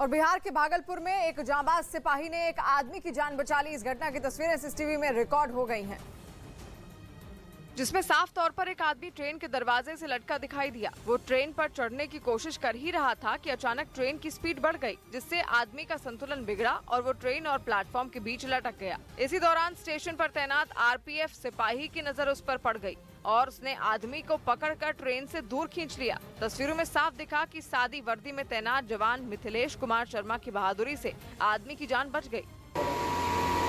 और बिहार के भागलपुर में एक जांबाज सिपाही ने एक आदमी की जान बचा ली। इस घटना की तस्वीरें सीसीटीवी में रिकॉर्ड हो गई हैं, जिसमें साफ तौर पर एक आदमी ट्रेन के दरवाजे से लटका दिखाई दिया। वो ट्रेन पर चढ़ने की कोशिश कर ही रहा था कि अचानक ट्रेन की स्पीड बढ़ गई, जिससे आदमी का संतुलन बिगड़ा और वो ट्रेन और प्लेटफॉर्म के बीच लटक गया। इसी दौरान स्टेशन पर तैनात आरपीएफ सिपाही की नजर उस पर पड़ गई और उसने आदमी को पकड़कर ट्रेन से दूर खींच लिया। तस्वीरों में साफ दिखा कि सादी वर्दी में तैनात जवान मिथिलेश कुमार शर्मा की बहादुरी से आदमी की जान बच गई।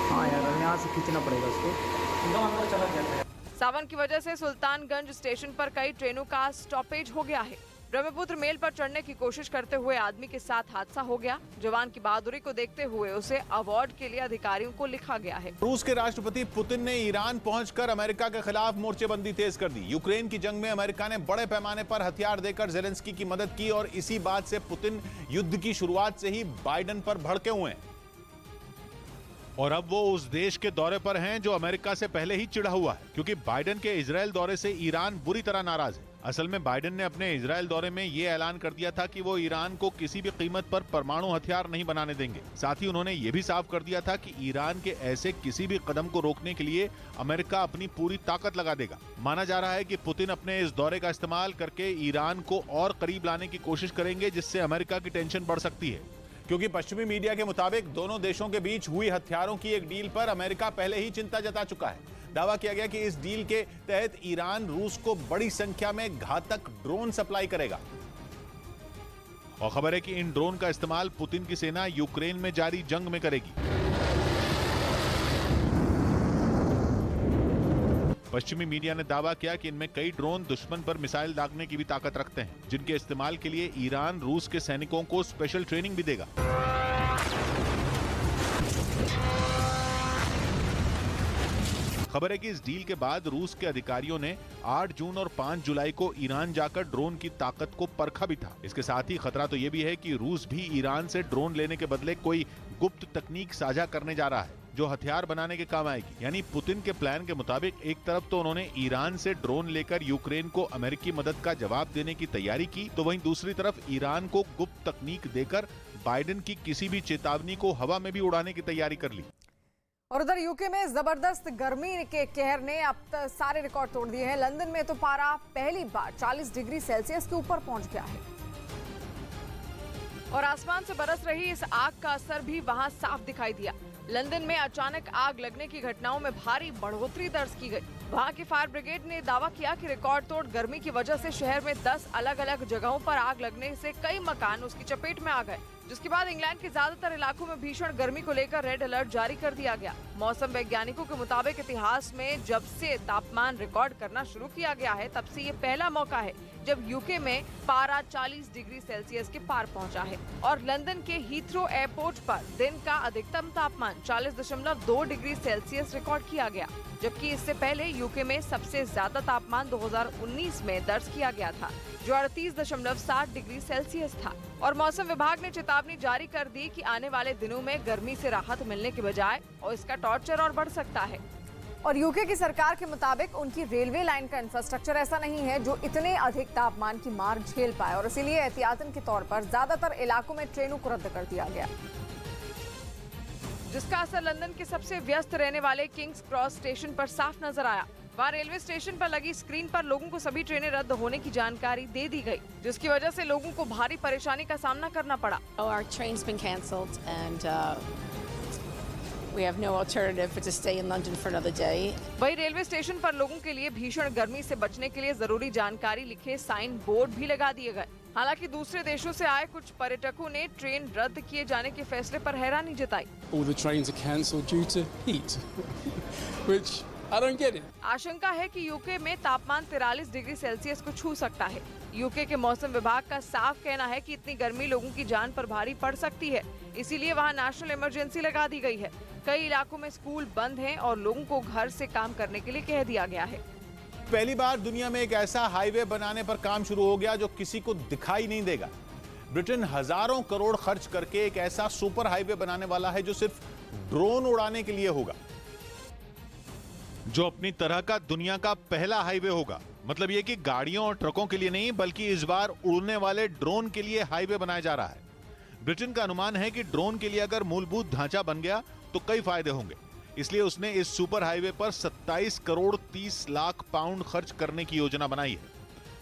हाँ यार, यहाँ से खींचना पड़ेगा उसको। सावन की वजह से सुल्तानगंज स्टेशन पर कई ट्रेनों का स्टॉपेज हो गया है। ब्रह्मपुत्र मेल पर चढ़ने की कोशिश करते हुए आदमी के साथ हादसा हो गया। जवान की बहादुरी को देखते हुए उसे अवार्ड के लिए अधिकारियों को लिखा गया है। रूस के राष्ट्रपति पुतिन ने ईरान पहुंचकर अमेरिका के खिलाफ मोर्चेबंदी तेज कर दी। यूक्रेन की जंग में अमेरिका ने बड़े पैमाने पर हथियार देकर जेलेंस्की की मदद की और इसी बात से पुतिन युद्ध की शुरुआत से ही बाइडेन पर भड़के हुए हैं और अब वो उस देश के दौरे पर हैं जो अमेरिका से पहले ही चिढ़ा हुआ है, क्योंकि बाइडेन के इजरायल दौरे से ईरान बुरी तरह नाराज है। असल में बाइडेन ने अपने इजरायल दौरे में ये ऐलान कर दिया था कि वो ईरान को किसी भी कीमत पर परमाणु हथियार नहीं बनाने देंगे। साथ ही उन्होंने ये भी साफ कर दिया था कि ईरान के ऐसे किसी भी कदम को रोकने के लिए अमेरिका अपनी पूरी ताकत लगा देगा। माना जा रहा है कि पुतिन अपने इस दौरे का इस्तेमाल करके ईरान को और करीब लाने की कोशिश करेंगे, जिससे अमेरिका की टेंशन बढ़ सकती है, क्योंकि पश्चिमी मीडिया के मुताबिक दोनों देशों के बीच हुई हथियारों की एक डील पर अमेरिका पहले ही चिंता जता चुका है। दावा किया गया कि इस डील के तहत ईरान रूस को बड़ी संख्या में घातक ड्रोन सप्लाई करेगा और खबर है कि इन ड्रोन का इस्तेमाल पुतिन की सेना यूक्रेन में जारी जंग में करेगी। पश्चिमी मीडिया ने दावा किया कि इनमें कई ड्रोन दुश्मन पर मिसाइल दागने की भी ताकत रखते हैं, जिनके इस्तेमाल के लिए ईरान रूस के सैनिकों को स्पेशल ट्रेनिंग भी देगा। खबर है कि इस डील के बाद रूस के अधिकारियों ने 8 जून और 5 जुलाई को ईरान जाकर ड्रोन की ताकत को परखा भी था। इसके साथ ही खतरा तो ये भी है कि रूस भी ईरान से ड्रोन लेने के बदले कोई गुप्त तकनीक साझा करने जा रहा है, जो हथियार बनाने के काम आएगी। यानी पुतिन के प्लान के मुताबिक एक तरफ तो उन्होंने ईरान से ड्रोन लेकर यूक्रेन को अमेरिकी मदद का जवाब देने की तैयारी की, तो वहीं दूसरी तरफ ईरान को गुप्त तकनीक देकर बाइडेन की किसी भी चेतावनी को हवा में भी उड़ाने की तैयारी कर ली। और उधर यूके में जबरदस्त गर्मी के कहर ने अब तक सारे रिकॉर्ड तोड़ दिए हैं। लंदन में तो पारा पहली बार 40 डिग्री सेल्सियस के ऊपर पहुंच गया है और आसमान से बरस रही इस आग का असर भी वहां साफ दिखाई दिया। लंदन में अचानक आग लगने की घटनाओं में भारी बढ़ोतरी दर्ज की गई। वहां की फायर ब्रिगेड ने दावा किया कि रिकॉर्ड तोड़ गर्मी की वजह से शहर में 10 अलग अलग जगहों पर आग लगने से कई मकान उसकी चपेट में आ गए, जिसके बाद इंग्लैंड के ज्यादातर इलाकों में भीषण गर्मी को लेकर रेड अलर्ट जारी कर दिया गया। मौसम वैज्ञानिकों के मुताबिक इतिहास में जब से तापमान रिकॉर्ड करना शुरू किया गया है, तब से ये पहला मौका है जब यूके में पारा 40 डिग्री सेल्सियस के पार पहुंचा है और लंदन के हीथ्रो एयरपोर्ट पर दिन का अधिकतम तापमान 40.2 डिग्री सेल्सियस रिकॉर्ड किया गया, जबकि इससे पहले यूके में सबसे ज्यादा तापमान 2019 में दर्ज किया गया था, जो 38.7 डिग्री सेल्सियस था। और मौसम विभाग ने चेतावनी जारी कर दी कि आने वाले दिनों में गर्मी से राहत मिलने के बजाय और इसका टॉर्चर और बढ़ सकता है। और यूके की सरकार के मुताबिक उनकी रेलवे लाइन का इंफ्रास्ट्रक्चर ऐसा नहीं है जो इतने अधिक तापमान की मार झेल पाए और इसीलिए एहतियातन के तौर पर ज्यादातर इलाकों में ट्रेनों को रद्द कर दिया गया, जिसका असर लंदन के सबसे व्यस्त रहने वाले किंग्स क्रॉस स्टेशन पर साफ नजर आया। वहाँ रेलवे स्टेशन पर लगी स्क्रीन पर लोगों को सभी ट्रेनें रद्द होने की जानकारी दे दी गई, जिसकी वजह से लोगों को भारी परेशानी का सामना करना पड़ा। Our train's been cancelled and we have no alternative but to stay in London for another day. वही रेलवे स्टेशन पर लोगों के लिए भीषण गर्मी से बचने के लिए जरूरी जानकारी लिखे साइन बोर्ड भी लगा दिए गए। हालांकि दूसरे देशों से आए कुछ पर्यटकों ने ट्रेन रद्द किए जाने के फैसले पर हैरानी जताई। All the trains are cancelled due to heat, which I don't get it. आशंका है कि यूके में तापमान 43 डिग्री सेल्सियस को छू सकता है। यूके के मौसम विभाग का साफ कहना है कि इतनी गर्मी लोगों की जान पर भारी पड़ सकती है, इसीलिए वहां नेशनल इमरजेंसी लगा दी गई है। कई इलाकों में स्कूल बंद हैं और लोगों को घर से काम करने के लिए कह दिया गया है। पहली बार दुनिया में एक ऐसा हाईवे बनाने पर काम शुरू हो गया जो किसी को दिखाई नहीं देगा। ब्रिटेन हजारों करोड़ खर्च करके एक ऐसा सुपर हाईवे बनाने वाला है जो सिर्फ ड्रोन उड़ाने के लिए होगा, जो अपनी तरह का दुनिया का पहला हाईवे होगा। मतलब यह कि गाड़ियों और ट्रकों के लिए नहीं, बल्कि इस बार उड़ने वाले ड्रोन के लिए हाईवे बनाया जा रहा है। ब्रिटेन का अनुमान है कि ड्रोन के लिए अगर मूलभूत ढांचा बन गया तो कई फायदे होंगे, इसलिए उसने इस सुपर हाईवे पर 27 करोड़ 30 लाख पाउंड खर्च करने की योजना बनाई है।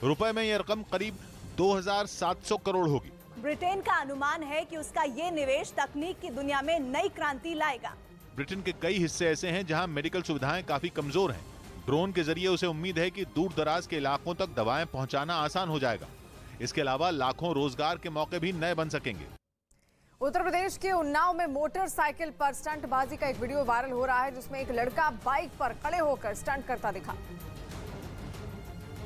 रुपए में यह रकम करीब 2700 करोड़ होगी। ब्रिटेन का अनुमान है कि उसका ये निवेश तकनीक की दुनिया में नई क्रांति लाएगा। ब्रिटेन के कई हिस्से ऐसे हैं जहां मेडिकल सुविधाएं काफी कमजोर हैं। ड्रोन के जरिए उसे उम्मीद है कि दूर दराज के इलाकों तक दवाएं पहुंचाना आसान हो जाएगा। इसके अलावा लाखों रोजगार के मौके भी नए बन सकेंगे। उत्तर प्रदेश के उन्नाव में मोटरसाइकिल पर स्टंटबाजी का एक वीडियो वायरल हो रहा है, जिसमें एक लड़का बाइक पर खड़े होकर स्टंट करता दिखा।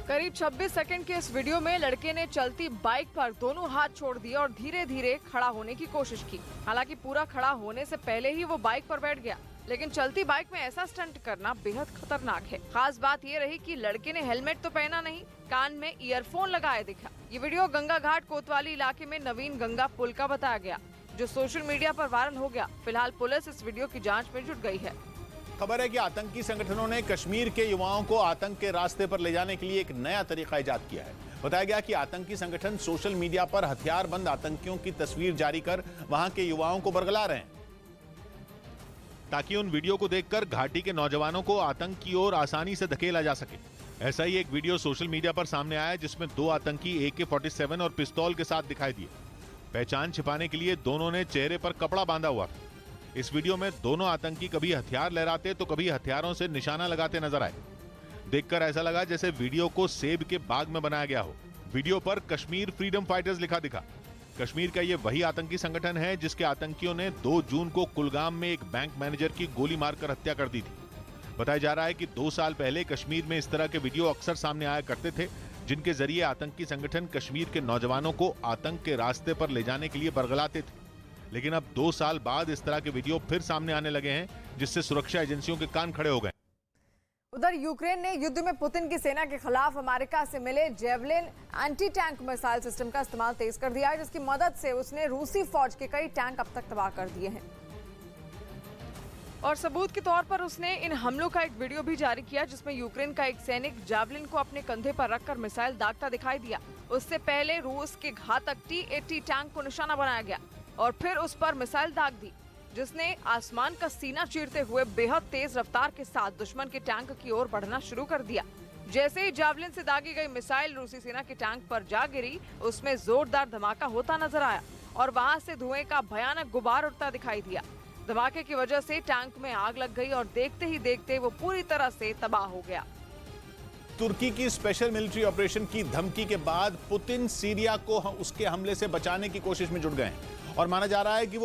करीब 26 सेकंड के इस वीडियो में लड़के ने चलती बाइक पर दोनों हाथ छोड़ दिए और धीरे धीरे खड़ा होने की कोशिश की। हालांकि पूरा खड़ा होने से पहले ही वो बाइक पर बैठ गया, लेकिन चलती बाइक में ऐसा स्टंट करना बेहद खतरनाक है। खास बात ये रही कि लड़के ने हेलमेट तो पहना नहीं, कान में ईयरफोन लगाए दिखा। ये वीडियो गंगा घाट कोतवाली इलाके में नवीन गंगा पुल का बताया गया, जो सोशल मीडिया पर वायरल हो गया। फिलहाल पुलिस इस वीडियो की जांच में जुट गई है। खबर है कि आतंकी संगठनों ने कश्मीर के युवाओं को आतंक के रास्ते पर ले जाने के लिए एक नया तरीका इजाद किया है। बताया गया कि आतंकी संगठन सोशल मीडिया पर हथियारबंद आतंकियों की तस्वीर जारी कर वहां के युवाओं को बरगला रहे हैं, ताकि उन वीडियो को देखकर घाटी के नौजवानों को आतंक की ओर आसानी से धकेला जा सके। ऐसा ही एक वीडियो सोशल मीडिया पर सामने आया, जिसमें 2 आतंकी AK-47 और पिस्तौल के साथ दिखाई दिए। पहचान छिपाने के लिए दोनों ने चेहरे पर कपड़ा बांधा हुआ था। इस वीडियो में दोनों आतंकी कभी हथियार लहराते तो कभी हथियारों से निशाना लगाते नजर आए। देखकर ऐसा लगा जैसे वीडियो को सेब के बाग में बनाया गया हो। वीडियो पर कश्मीर फ्रीडम फाइटर्स लिखा दिखा। कश्मीर का ये वही आतंकी संगठन है जिसके आतंकियों ने 2 जून को कुलगाम में एक बैंक मैनेजर की गोली मारकर हत्या कर दी थी। बताया जा रहा है कि 2 साल पहले कश्मीर में इस तरह के वीडियो अक्सर सामने आया करते थे, जिनके जरिए आतंकी संगठन कश्मीर के नौजवानों को आतंक के रास्ते पर ले जाने के लिए बरगलाते थे। लेकिन अब 2 साल बाद इस तरह के वीडियो फिर सामने आने लगे हैं, जिससे सुरक्षा एजेंसियों के कान खड़े हो गए। उधर यूक्रेन ने युद्ध में पुतिन की सेना के खिलाफ अमेरिका से मिले javelin anti tank missile system का इस्तेमाल तेज कर दिया है, जिसकी मदद से उसने रूसी फौज के कई टैंक अब तक तबाह कर दिए हैं। और सबूत के तौर पर उसने इन हमलों का एक वीडियो भी जारी किया, जिसमें यूक्रेन का एक सैनिक जावलिन को अपने कंधे पर रखकर मिसाइल दागता दिखाई दिया। उससे पहले रूस के घातक T-80 टैंक को निशाना बनाया गया और फिर उस पर मिसाइल दाग दी, जिसने आसमान का सीना चीरते हुए बेहद तेज रफ्तार के साथ दुश्मन के टैंक की ओर बढ़ना शुरू कर दिया। जैसे ही जावलिन से दागी गई मिसाइल रूसी सेना के टैंक पर जा गिरी, उसमें जोरदार धमाका होता नजर आया और वहां से धुएं का भयानक गुबार उठता दिखाई दिया। धमाके की वजह से टैंक में आग लग गई और देखते ही देखते वो पूरी तरह से तबाह हो गया। तुर्की की स्पेशल मिलिट्री ऑपरेशन की धमकी के बाद पुतिन सीरिया को उसके हमले से बचाने की कोशिश में जुट गए हैं और माना जा रहा है कि वो